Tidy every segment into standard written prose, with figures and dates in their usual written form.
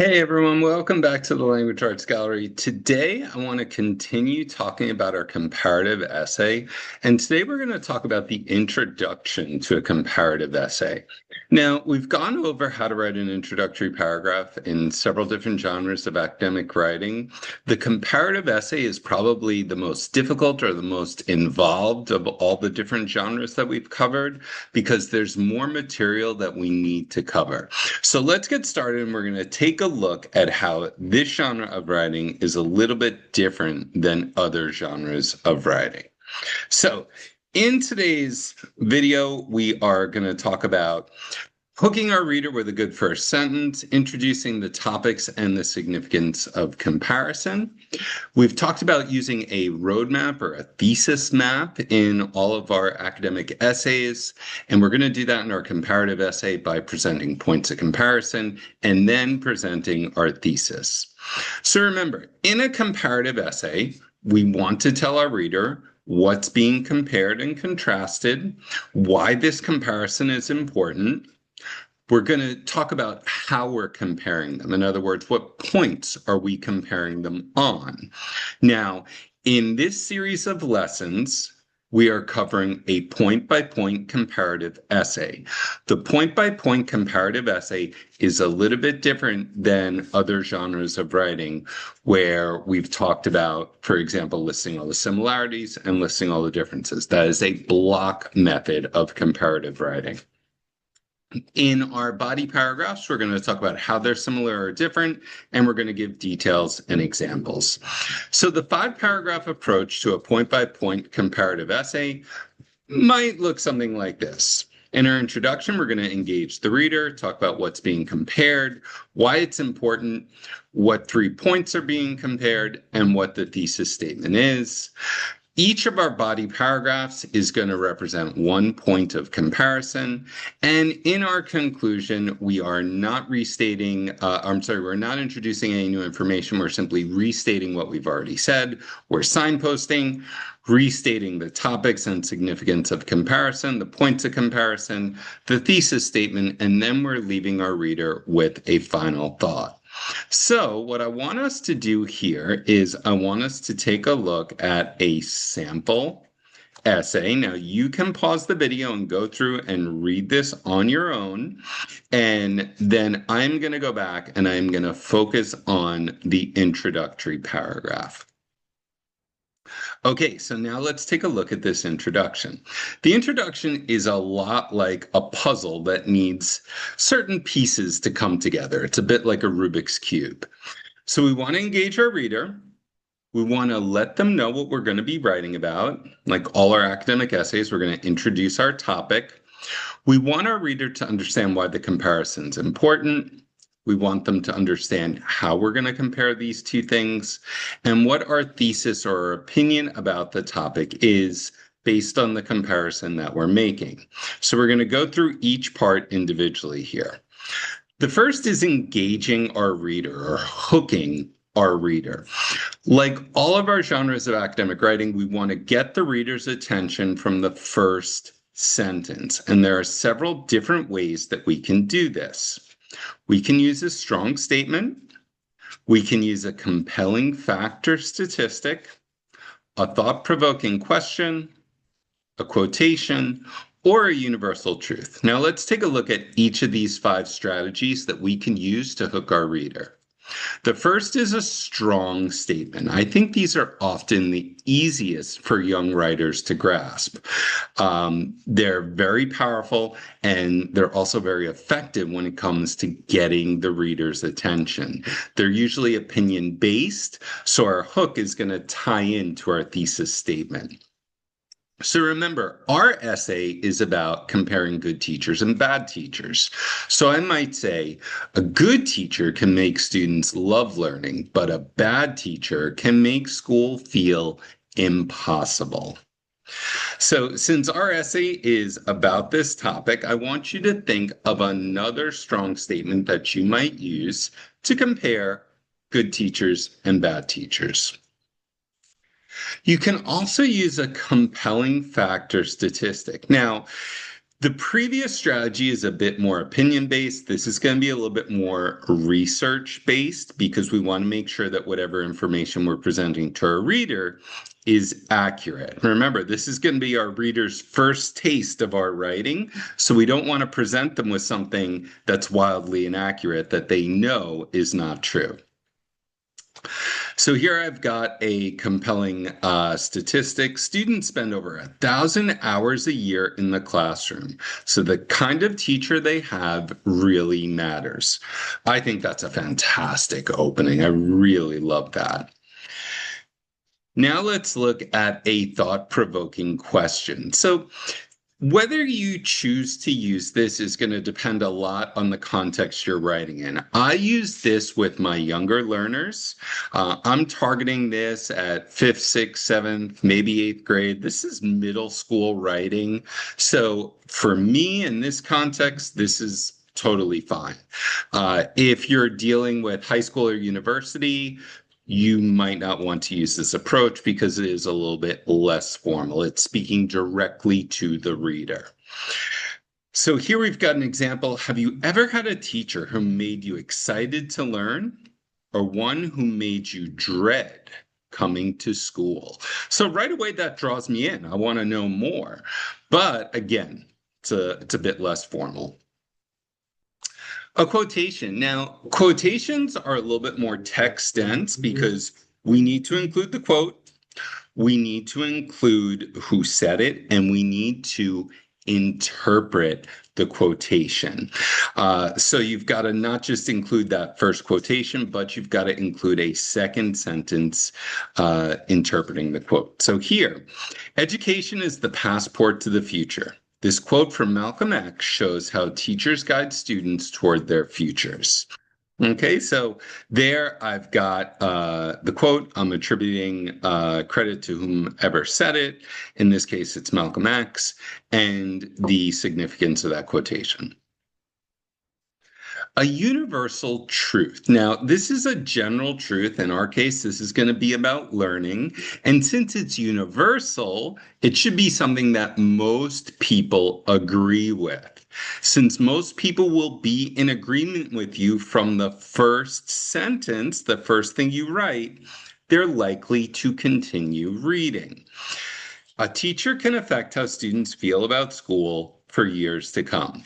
Hey everyone, welcome back to the Language Arts Gallery. Today I want to continue talking about our comparative essay, and today we're going to talk about the introduction to a comparative essay. Now, we've gone over how to write an introductory paragraph in several different genres of academic writing. The comparative essay is probably the most difficult or the most involved of all the different genres that we've covered because there's more material that we need to cover. So let's get started, and we're going to take a look at how this genre of writing is a little bit different than other genres of writing. So in today's video, we are going to talk about hooking our reader with a good first sentence, introducing the topics and the significance of comparison. We've talked about using a roadmap or a thesis map in all of our academic essays, and we're going to do that in our comparative essay by presenting points of comparison and then presenting our thesis. So remember, in a comparative essay, we want to tell our reader what's being compared and contrasted, why this comparison is important. We're going to talk about how we're comparing them. In other words, what points are we comparing them on? Now, in this series of lessons, we are covering a point-by-point comparative essay. The point-by-point comparative essay is a little bit different than other genres of writing where we've talked about, for example, listing all the similarities and listing all the differences. That is a block method of comparative writing. In our body paragraphs, we're going to talk about how they're similar or different, and we're going to give details and examples. So the 5-paragraph approach to a point-by-point comparative essay might look something like this. In our introduction, we're going to engage the reader, talk about what's being compared, why it's important, what 3 points are being compared, and what the thesis statement is. Each of our body paragraphs is going to represent 1 point of comparison. And in our conclusion, we are not we're not introducing any new information. We're simply restating what we've already said. We're signposting, restating the topics and significance of comparison, the points of comparison, the thesis statement, and then we're leaving our reader with a final thought. So what I want us to do here is I want us to take a look at a sample essay. Now you can pause the video and go through and read this on your own. And then I'm going to go back and I'm going to focus on the introductory paragraph. Okay, so now let's take a look at this introduction. The introduction is a lot like a puzzle that needs certain pieces to come together. It's a bit like a Rubik's Cube. So we want to engage our reader. We want to let them know what we're going to be writing about. Like all our academic essays, we're going to introduce our topic. We want our reader to understand why the comparison is important. We want them to understand how we're going to compare these two things and what our thesis or our opinion about the topic is based on the comparison that we're making. So we're going to go through each part individually here. The first is engaging our reader or hooking our reader. Like all of our genres of academic writing, we want to get the reader's attention from the first sentence. And there are several different ways that we can do this. We can use a strong statement. We can use a compelling fact or statistic, a thought-provoking question, a quotation, or a universal truth. Now let's take a look at each of these 5 strategies that we can use to hook our reader. The first is a strong statement. I think these are often the easiest for young writers to grasp. They're very powerful and they're also very effective when it comes to getting the reader's attention. They're usually opinion-based, so our hook is going to tie into our thesis statement. So remember, our essay is about comparing good teachers and bad teachers. So I might say a good teacher can make students love learning, but a bad teacher can make school feel impossible. So since our essay is about this topic, I want you to think of another strong statement that you might use to compare good teachers and bad teachers. You can also use a compelling fact or statistic. Now, The previous strategy is a bit more opinion-based. This is going to be a little bit more research-based because we want to make sure that whatever information we're presenting to our reader is accurate. Remember, this is going to be our reader's first taste of our writing, so we don't want to present them with something that's wildly inaccurate that they know is not true. So here I've got a compelling statistic. Students spend over 1,000 hours a year in the classroom. So the kind of teacher they have really matters. I think that's a fantastic opening. I really love that. Now let's look at a thought-provoking question. So whether you choose to use this is going to depend a lot on the context you're writing in. I use this with my younger learners. I'm targeting this at 5th, 6th, 7th, maybe 8th grade. This is middle school writing. So for me in this context, this is totally fine. If you're dealing with high school or university, you might not want to use this approach because it is a little bit less formal. It's speaking directly to the reader. So here we've got an example. Have you ever had a teacher who made you excited to learn or one who made you dread coming to school? So right away that draws me in. I want to know more. But again, it's a bit less formal. A quotation. Now, quotations are a little bit more text dense because we need to include the quote, we need to include who said it, and we need to interpret the quotation. So you've got to not just include that first quotation, but you've got to include a second sentence interpreting the quote. So here, education is the passport to the future. This quote from Malcolm X shows how teachers guide students toward their futures. Okay, so there I've got the quote. I'm attributing credit to whomever said it. In this case, it's Malcolm X, and the significance of that quotation. A universal truth. Now, this is a general truth. In our case, this is going to be about learning. And since it's universal, it should be something that most people agree with. Since most people will be in agreement with you from the first sentence, the first thing you write, they're likely to continue reading. A teacher can affect how students feel about school for years to come.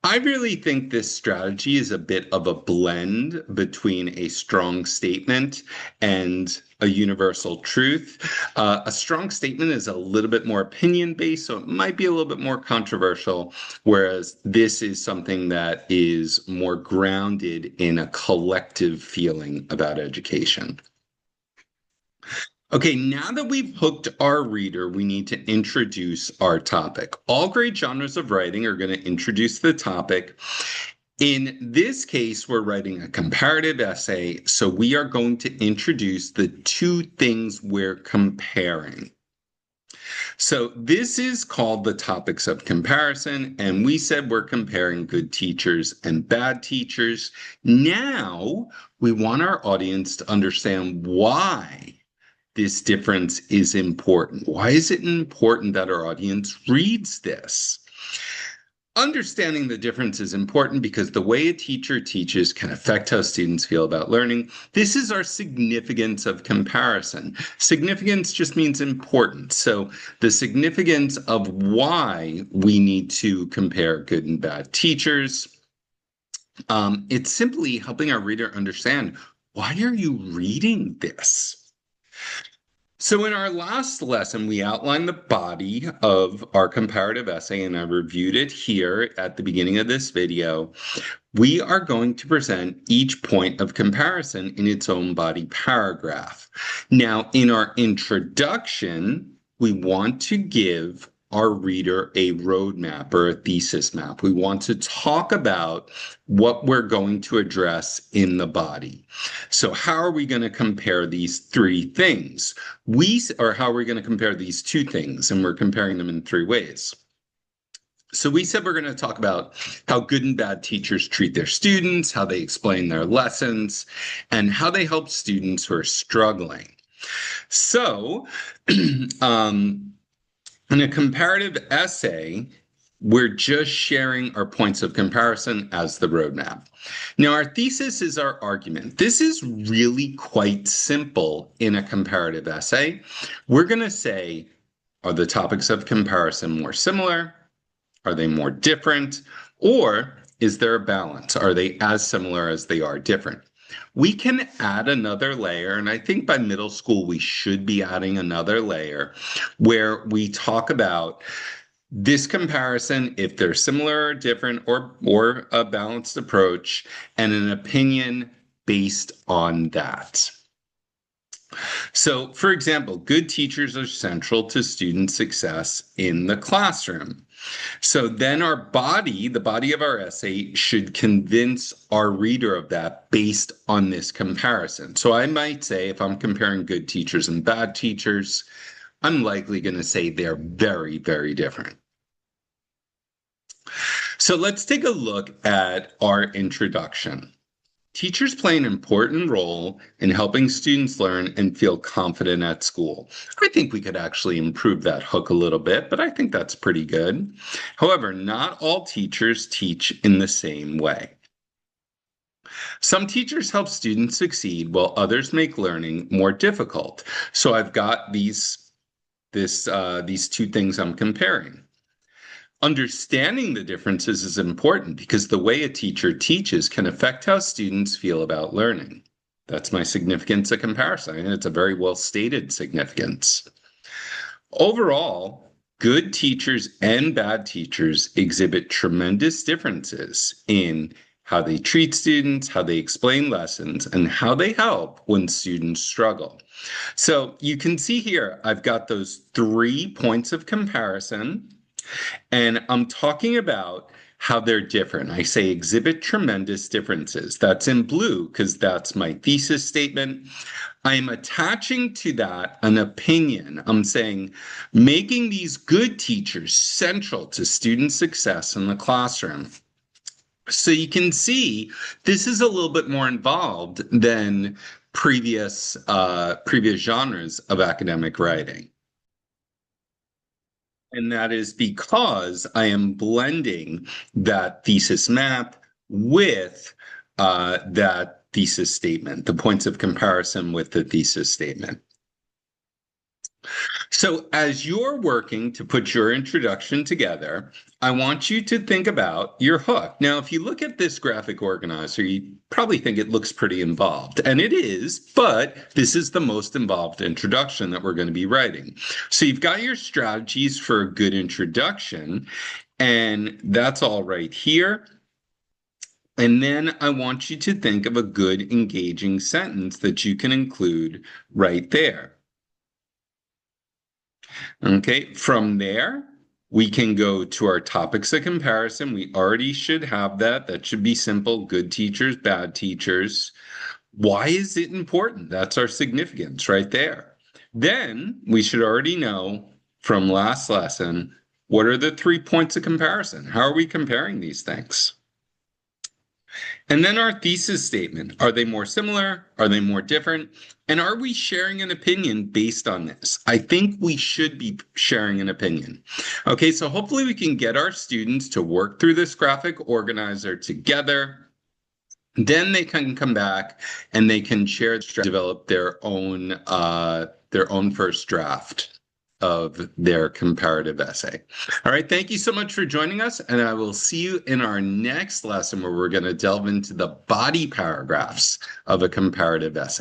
I really think this strategy is a bit of a blend between a strong statement and a universal truth. A strong statement is a little bit more opinion-based, so it might be a little bit more controversial, whereas this is something that is more grounded in a collective feeling about education. Okay, now that we've hooked our reader, we need to introduce our topic. All great genres of writing are going to introduce the topic. In this case, we're writing a comparative essay, so we are going to introduce the two things we're comparing. So this is called the topics of comparison, and we said we're comparing good teachers and bad teachers. Now we want our audience to understand why this difference is important. Why is it important that our audience reads this? Understanding the difference is important because the way a teacher teaches can affect how students feel about learning. This is our significance of comparison. Significance just means important. So the significance of why we need to compare good and bad teachers. It's simply helping our reader understand, why are you reading this? So in our last lesson, we outlined the body of our comparative essay, and I reviewed it here at the beginning of this video. We are going to present each point of comparison in its own body paragraph. Now, in our introduction, we want to give our reader a roadmap or a thesis map. We want to talk about what we're going to address in the body. So how are we going to compare these three things? How are we going to compare these two things? And we're comparing them in three ways. So we said we're going to talk about how good and bad teachers treat their students, how they explain their lessons, and how they help students who are struggling. So, in a comparative essay, We're just sharing our points of comparison as the roadmap. Now, our thesis is our argument. This is really quite simple in a comparative essay. We're going to say, are the topics of comparison more similar? Are they more different? Or is there a balance? Are they as similar as they are different? We can add another layer, and I think by middle school we should be adding another layer where we talk about this comparison, if they're similar or different, or a balanced approach, and an opinion based on that. So, for example, good teachers are central to student success in the classroom. So then the body of our essay should convince our reader of that based on this comparison. So I might say, if I'm comparing good teachers and bad teachers, I'm likely going to say they're very, very different. So let's take a look at our introduction. Teachers play an important role in helping students learn and feel confident at school. I think we could actually improve that hook a little bit, but I think that's pretty good. However, not all teachers teach in the same way. Some teachers help students succeed while others make learning more difficult. So I've got these two things I'm comparing. Understanding the differences is important because the way a teacher teaches can affect how students feel about learning. That's my significance of comparison, and it's a very well stated significance. Overall, good teachers and bad teachers exhibit tremendous differences in how they treat students, how they explain lessons, and how they help when students struggle. So you can see here, I've got those 3 points of comparison. And I'm talking about how they're different. I say exhibit tremendous differences. That's in blue because that's my thesis statement. I'm attaching to that an opinion. I'm saying making these good teachers central to student success in the classroom. So you can see this is a little bit more involved than previous genres of academic writing. And that is because I am blending that thesis map with that thesis statement, the points of comparison with the thesis statement. So as you're working to put your introduction together, I want you to think about your hook. Now, if you look at this graphic organizer, you probably think it looks pretty involved, and it is, but this is the most involved introduction that we're going to be writing. So you've got your strategies for a good introduction, and that's all right here. And then I want you to think of a good engaging sentence that you can include right there. Okay, from there, we can go to our topics of comparison. We already should have that. That should be simple. Good teachers, bad teachers. Why is it important? That's our significance right there. Then we should already know from last lesson, what are the 3 points of comparison? How are we comparing these things? And then our thesis statement. Are they more similar? Are they more different? And are we sharing an opinion based on this? I think we should be sharing an opinion. Okay, so hopefully we can get our students to work through this graphic organizer together. Then they can come back and they can share, develop their own first draft of their comparative essay. All right, thank you so much for joining us, and I will see you in our next lesson where we're going to delve into the body paragraphs of a comparative essay.